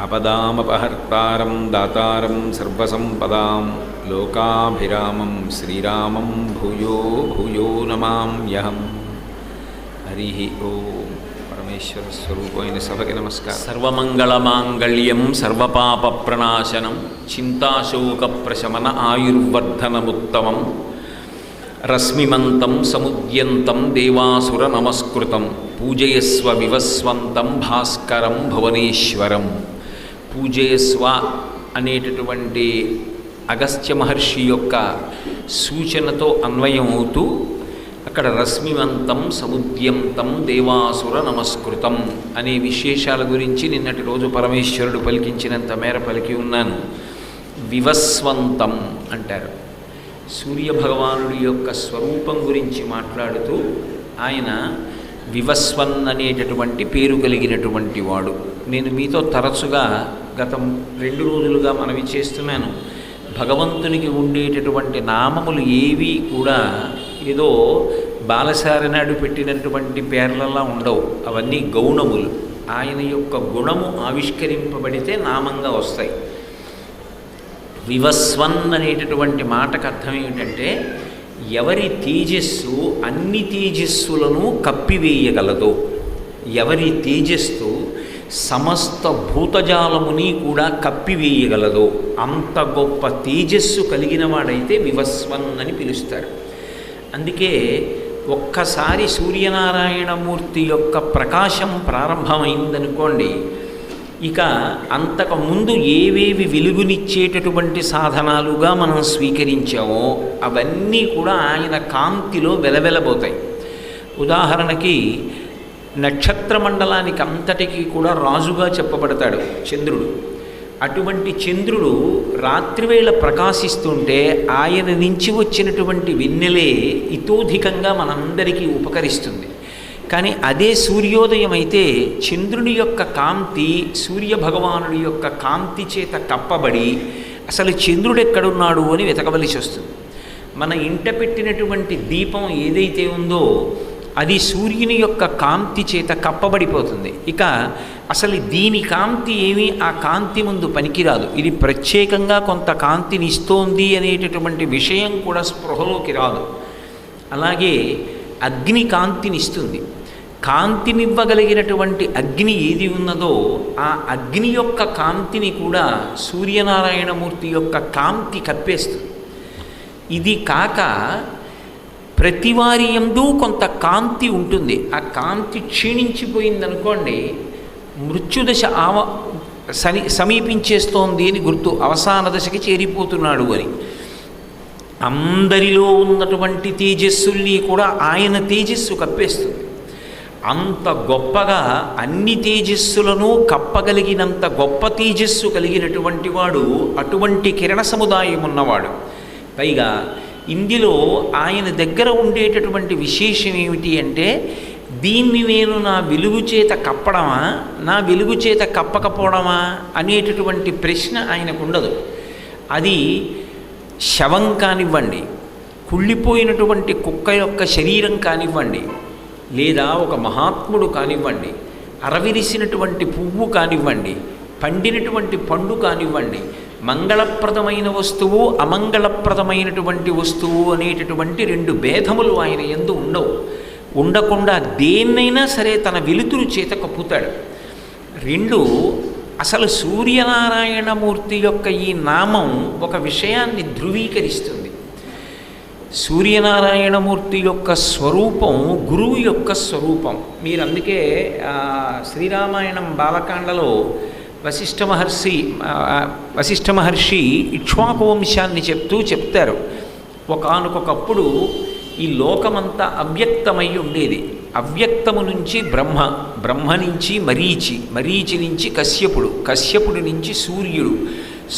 ఆపదామపహర్తారం దాతారం సర్వసంపదాం లోకాభిరామం శ్రీరామం భూయో భూయో నమామ్యహం. హరి ఓం. పరమేశ్వర స్వరూపమైన సభకి నమస్కారం. సర్వమంగళమాంగళ్యం సర్వపాప ప్రణాశనం చింతాశోక ప్రశమన ఆయుర్వర్ధనముత్తమం రశ్మిమంతం సముద్యంతం దేవాసుర నమస్కృతం పూజయస్వ వివస్వంతం భాస్కరం భువనేశ్వరం. పూజయస్వ అనేటటువంటి అగస్త్య మహర్షి యొక్క సూచనతో అన్వయం అవుతూ అక్కడ రశ్మివంతం సముద్యంతం దేవాసుర నమస్కృతం అనే విశేషాల గురించి నిన్నటి రోజు పరమేశ్వరుడు పలికించినంత మేర పలికి ఉన్నాను. వివస్వంతం అంటారు. సూర్యభగవానుడి యొక్క స్వరూపం గురించి మాట్లాడుతూ ఆయన వివస్వన్ అనేటటువంటి పేరు కలిగినటువంటి వాడు. నేను మీతో తరచుగా గత 2 రోజులుగా మనవి చేస్తున్నాను. భగవంతునికి ఉండేటటువంటి నామములు ఏవి కూడా ఏదో బాలసారి నాడు పెట్టినటువంటి పేర్లలా ఉండవు. అవన్నీ గౌణములు. ఆయన యొక్క గుణము ఆవిష్కరింపబడితే నామంగా వస్తాయి. వివస్వన్ అనేటటువంటి మాటకు అర్థం ఏమిటంటే ఎవరి తేజస్సు అన్ని తేజస్సులను కప్పివేయగలదో, ఎవరి తేజస్సు సమస్త భూతజాలముని కూడా కప్పివేయగలదో అంత గొప్ప తేజస్సు కలిగిన వాడైతే వివస్వన్ అని పిలుస్తారు. అందుకే ఒక్కసారి సూర్యనారాయణమూర్తి యొక్క ప్రకాశం ప్రారంభమైందనుకోండి, ఇక అంతకుముందు ఏవేవి వెలుగునిచ్చేటటువంటి సాధనాలుగా మనం స్వీకరించామో అవన్నీ కూడా ఆయన కాంతిలో వెలవెలబోతాయి. ఉదాహరణకి నక్షత్ర మండలానికి అంతటికీ కూడా రాజుగా చెప్పబడతాడు చంద్రుడు. అటువంటి చంద్రుడు రాత్రివేళ ప్రకాశిస్తుంటే ఆయన నుంచి వచ్చినటువంటి వెన్నెలే ఇతోధికంగా మనందరికీ ఉపకరిస్తుంది. కానీ అదే సూర్యోదయం అయితే చంద్రుని యొక్క కాంతి సూర్యభగవానుడి యొక్క కాంతి చేత కప్పబడి అసలు చంద్రుడు ఎక్కడున్నాడు అని వెతకవలసి వస్తుంది. మన ఇంట పెట్టినటువంటి దీపం ఏదైతే ఉందో అది సూర్యుని యొక్క కాంతి చేత కప్పబడిపోతుంది. ఇక అసలు దీని కాంతి ఏమీ ఆ కాంతి ముందు పనికిరాదు. ఇది ప్రత్యేకంగా కొంత కాంతిని ఇస్తోంది అనేటటువంటి విషయం కూడా స్పృహలోకి రాదు. అలాగే అగ్ని కాంతినిస్తుంది. కాంతినివ్వగలిగినటువంటి అగ్ని ఏది ఉన్నదో ఆ అగ్ని యొక్క కాంతిని కూడా సూర్యనారాయణమూర్తి యొక్క కాంతి కప్పేస్తుంది. ఇది కాక ప్రతివారి యందు కొంత కాంతి ఉంటుంది. ఆ కాంతి క్షీణించిపోయిందనుకోండి, మృత్యుదశ సమీపించేస్తోంది అని గుర్తు. అవసాన దశకి చేరిపోతున్నాడు అని. అందరిలో ఉన్నటువంటి తేజస్సుల్ని కూడా ఆయన తేజస్సు కప్పేస్తుంది. అంత గొప్పగా అన్ని తేజస్సులను కప్పగలిగినంత గొప్ప తేజస్సు కలిగినటువంటి వాడు, అటువంటి కిరణ సముదాయం ఉన్నవాడు. పైగా ఇందులో ఆయన దగ్గర ఉండేటటువంటి విశేషం ఏమిటి అంటే, దీన్ని నేను నా వెలుగు చేత కప్పడమా, నా వెలుగు చేత కప్పకపోవడమా అనేటటువంటి ప్రశ్న ఆయనకు ఉండదు. అది శవం కానివ్వండి, కుళ్ళిపోయినటువంటి కుక్క యొక్క శరీరం కానివ్వండి, లేదా ఒక మహాత్ముడు కానివ్వండి, అరవిరిసినటువంటి పువ్వు కానివ్వండి, పండినటువంటి పండు కానివ్వండి, మంగళప్రదమైన వస్తువు అమంగళప్రదమైనటువంటి వస్తువు అనేటటువంటి 2 భేదములు ఆయన యందు ఉండవు. ఉండకుండా దేన్నైనా సరే తన వెలుతురు చేత కప్పుతాడు. 2 అసలు సూర్యనారాయణమూర్తి యొక్క ఈ నామం ఒక విషయాన్ని ధృవీకరిస్తుంది. సూర్యనారాయణమూర్తి యొక్క స్వరూపం గురువు యొక్క స్వరూపం. మీరు అందుకే శ్రీరామాయణం బాలకాండలో వశిష్ఠ మహర్షి ఇక్ష్వాకు వంశాన్ని చెప్తారు. ఒకానొకప్పుడు ఈ లోకమంతా అవ్యక్తమై ఉండేది. అవ్యక్తము నుంచి బ్రహ్మ, బ్రహ్మ నుంచి మరీచి, మరీచి నుంచి కశ్యపుడు, కశ్యపుడి నుంచి సూర్యుడు,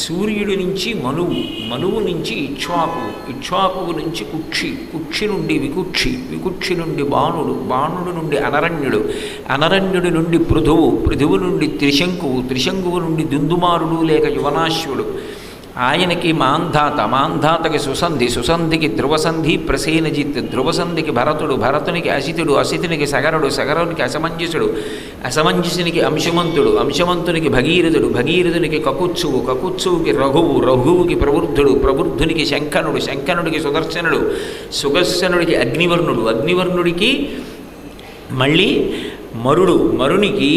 సూర్యుడి నుంచి మనువు, మనువు నుంచి ఇక్ష్వాకు, ఇక్ష్వాకువు నుంచి కుక్షి, కుక్షి నుండి వికుక్షి, వికుక్షి నుండి బాణుడు, బాణుడు నుండి అనరణ్యుడు, అనరణ్యుడి నుండి పృథువు, పృథువు నుండి త్రిశంకువు, త్రిశంకువు నుండి దుందుమారుడు లేక యువనాశ్వుడు, ఆయనకి మాంధాత, మాంధాతకి సుసంధి, సుసంధికి ధ్రువసంధి ప్రసేనజిత్, ధ్రువసంధికి భరతుడు, భరతునికి అసితుడు, అసితునికి సగరుడు, సగరునికి అసమంజసుడు, అసమంజసునికి అంశుమంతుడు, అంశుమంతునికి భగీరథుడు, భగీరథునికి కకుత్సువు, కకుత్సువుకి రఘువు, రఘువుకి ప్రవృద్ధుడు, ప్రవృద్ధునికి శంఖనుడు, శంఖనుడికి సుదర్శనుడు, సుదర్శనుడికి అగ్నివర్ణుడు, అగ్నివర్ణుడికి మళ్ళీ మరుడు, మరునికి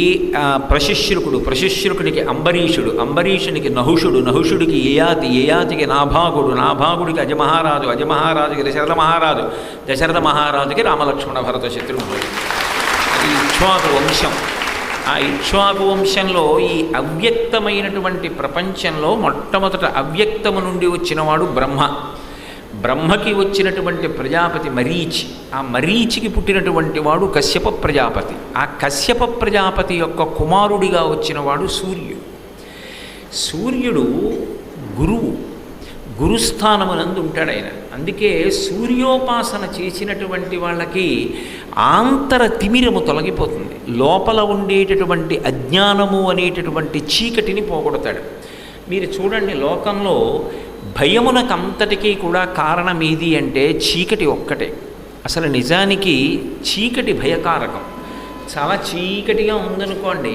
ప్రశిశ్రుకుడు, ప్రశిశ్రుకుడికి అంబరీషుడు, అంబరీషునికి నహుషుడు, నహుషుడికి యయాతి, యయాతికి నాభాగుడు, నాభాగుడికి అజమహారాజు, అజమహారాజుకి దశరథ మహారాజు, దశరథ మహారాజుకి రామలక్ష్మణ భరత శత్రుఘ్నుడు. ఈ ఇక్ష్వాకు వంశం. ఆ ఇక్ష్వాకు వంశంలో ఈ అవ్యక్తమైనటువంటి ప్రపంచంలో మొట్టమొదట అవ్యక్తము నుండి వచ్చినవాడు బ్రహ్మ. బ్రహ్మకి వచ్చినటువంటి ప్రజాపతి మరీచి, ఆ మరీచికి పుట్టినటువంటి వాడు కశ్యప ప్రజాపతి. ఆ కశ్యప ప్రజాపతి యొక్క కుమారుడిగా వచ్చినవాడు సూర్యుడు. సూర్యుడు గురువు, గురుస్థానమునందు ఉంటాడు ఆయన. అందుకే సూర్యోపాసన చేసినటువంటి వాళ్ళకి ఆంతర తిమిరము తొలగిపోతుంది, లోపల ఉండేటటువంటి అజ్ఞానము అనేటటువంటి చీకటిని పోగొడతాడు. మీరు చూడండి, లోకంలో భయమునకంతటికీ కూడా కారణం ఏది అంటే చీకటి ఒక్కటే. అసలు నిజానికి చీకటి భయకారకం. చాలా చీకటిగా ఉందనుకోండి,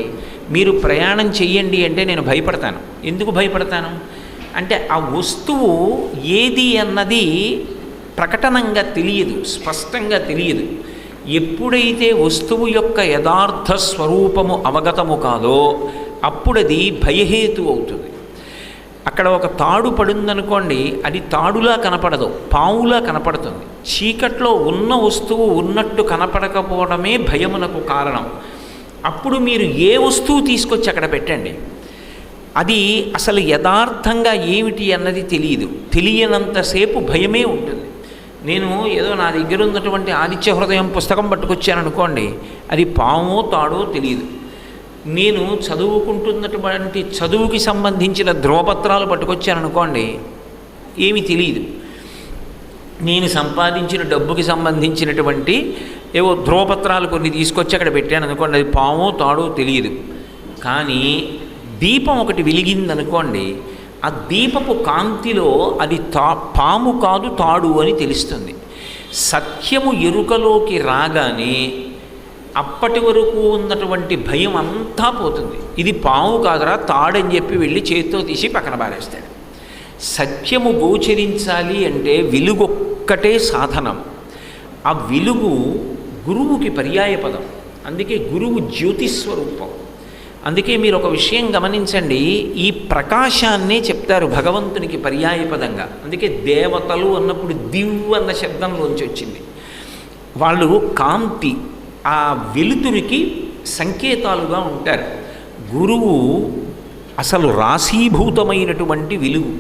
మీరు ప్రయాణం చెయ్యండి అంటే నేను భయపడతాను. ఎందుకు భయపడతాను అంటే ఆ వస్తువు ఏది అన్నది ప్రకటనంగా తెలియదు, స్పష్టంగా తెలియదు. ఎప్పుడైతే వస్తువు యొక్క యథార్థ స్వరూపము అవగతము కాదో అప్పుడది భయహేతు అవుతుంది. అక్కడ ఒక తాడు పడిందనుకోండి, అది తాడులా కనపడదు, పావులా కనపడుతుంది. చీకట్లో ఉన్న వస్తువు ఉన్నట్టు కనపడకపోవడమే భయమునకు కారణం. అప్పుడు మీరు ఏ వస్తువు తీసుకొచ్చి అక్కడ పెట్టండి, అది అసలు యథార్థంగా ఏమిటి అన్నది తెలియదు. తెలియనంతసేపు భయమే ఉంటుంది. నేను ఏదో నా దగ్గర ఉన్నటువంటి ఆదిత్య హృదయం పుస్తకం పట్టుకొచ్చాను అనుకోండి, అది పామో తాడో తెలియదు. నేను చదువుకుంటున్నటువంటి చదువుకి సంబంధించిన ధ్రువపత్రాలు పట్టుకొచ్చాను అనుకోండి, ఏమీ తెలియదు. నేను సంపాదించిన డబ్బుకి సంబంధించినటువంటి ఏవో ధ్రువపత్రాలు కొన్ని తీసుకొచ్చి అక్కడ పెట్టాను అనుకోండి, అది పామో తాడో తెలియదు. కానీ దీపం ఒకటి వెలిగిందనుకోండి, ఆ దీపపు కాంతిలో అది పాము కాదు తాడు అని తెలుస్తుంది. సత్యము ఎరుకలోకి రాగానే అప్పటి వరకు ఉన్నటువంటి భయం అంతా పోతుంది. ఇది పాము కాదురా తాడని చెప్పి వెళ్ళి చేతితో తీసి పక్కన పారేస్తాడు. సత్యము గోచరించాలి అంటే వెలుగొక్కటే సాధనం. ఆ వెలుగు గురువుకి పర్యాయపదం. అందుకే గురువు జ్యోతిస్వరూపం. అందుకే మీరు ఒక విషయం గమనించండి, ఈ ప్రకాశాన్నే చెప్తారు భగవంతునికి పర్యాయపదంగా. అందుకే దేవతలు అన్నప్పుడు దివ్ అన్న శబ్దంలోంచి వచ్చింది. వాళ్ళు కాంతి, ఆ వెలుతురికి సంకేతాలుగా ఉంటారు. గురువు అసలు రాశీభూతమైనటువంటి వెలుగు.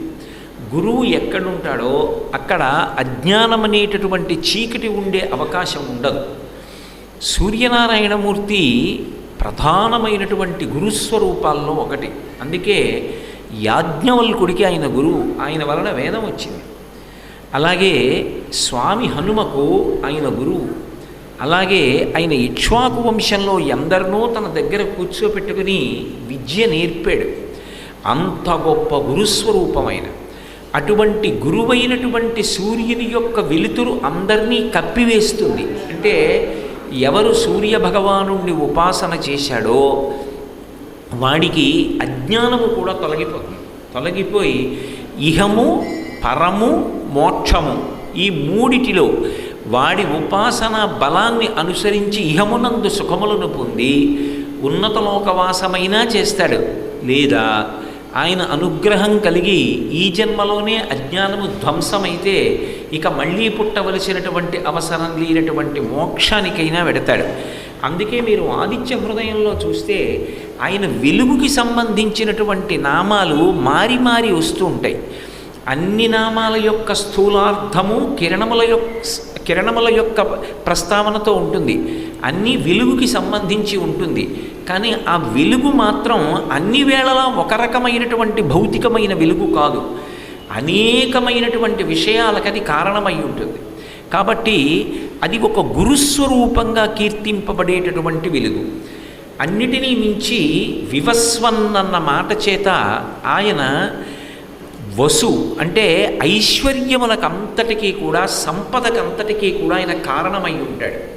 గురువు ఎక్కడుంటాడో అక్కడ అజ్ఞానం అనేటటువంటి చీకటి ఉండే అవకాశం ఉండదు. సూర్యనారాయణమూర్తి ప్రధానమైనటువంటి గురుస్వరూపాల్లో ఒకటి. అందుకే యాజ్ఞవల్కుడికి ఆయన గురువు, ఆయన వలన వేదం వచ్చింది. అలాగే స్వామి హనుమకు ఆయన గురువు. అలాగే ఆయన ఇక్ష్వాకు వంశంలో ఎందరినో తన దగ్గర కూర్చోపెట్టుకుని విద్య నేర్పాడు. అంత గొప్ప గురుస్వరూపమైన అటువంటి గురువైనటువంటి సూర్యుని యొక్క వెలుతురు అందరినీ కప్పివేస్తుంది. అంటే ఎవరు సూర్యభగవానుణ్ణి ఉపాసన చేశాడో వాడికి అజ్ఞానము కూడా తొలగిపోతుంది. తొలగిపోయి ఇహము, పరము, మోక్షము ఈ మూడిటిలో వాడి ఉపాసన బలాన్ని అనుసరించి ఇహమునందు సుఖములను పొంది ఉన్నత లోకవాసమైనా చేస్తాడు. లేదా ఆయన అనుగ్రహం కలిగి ఈ జన్మలోనే అజ్ఞానము ధ్వంసమైతే ఇక మళ్ళీ పుట్టవలసినటువంటి అవసరం లేనటువంటి మోక్షానికైనా వెడతాడు. అందుకే మీరు ఆదిత్య హృదయంలో చూస్తే ఆయన వెలుగుకి సంబంధించినటువంటి నామాలు మారి మారి వస్తూ ఉంటాయి. అన్ని నామాల యొక్క స్థూలార్థము కిరణముల యొక్క ప్రస్తావనతో ఉంటుంది. అన్నీ వెలుగుకి సంబంధించి ఉంటుంది. కానీ ఆ వెలుగు మాత్రం అన్ని వేళలా ఒక రకమైనటువంటి భౌతికమైన వెలుగు కాదు, అనేకమైనటువంటి విషయాలకు అది కారణమై ఉంటుంది. కాబట్టి అది ఒక గురుస్వరూపంగా కీర్తింపబడేటటువంటి వెలుగు. అన్నిటినీ మించి వివస్వన్ అన్న మాట చేత ఆయన వసు అంటే ఐశ్వర్యములకంతటికీ కూడా, సంపదకంతటికీ కూడా ఆయన కారణమై ఉంటాడు.